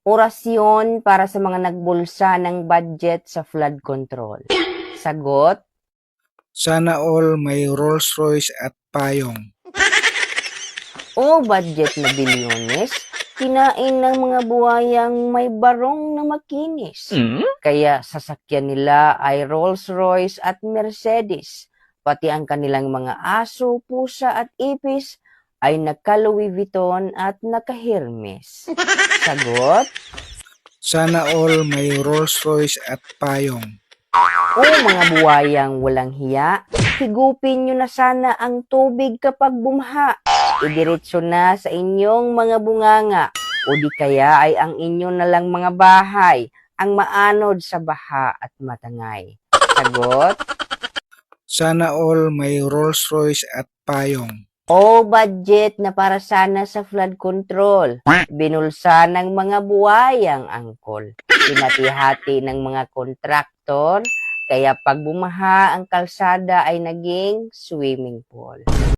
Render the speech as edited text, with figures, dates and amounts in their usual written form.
Orasyon para sa mga nagbulsa ng budget sa flood control. Sagot, Sana all may Rolls Royce at payong. o budget na bilyones, kinain ng mga buhayang may barong na makinis. Kaya sasakyan nila ay Rolls Royce at Mercedes. Pati ang kanilang mga aso, pusa at ipis ay naka-Louis Vuitton at naka-Hermes. Sagot, Sana all may Rolls Royce at payong. o mga buhayang walang hiya, higupin nyo na sana ang tubig kapag bumaha. Idiretso na sa inyong mga bunganga o di kaya ay ang inyo na lang mga bahay ang maanod sa baha at matangay. Sagot, Sana all may Rolls Royce at payong. o budget na para sana sa flood control. Binulsa ng mga buhayang angkol. Pinatihati ng mga kontraktor, kaya pag bumaha ang kalsada ay naging swimming pool.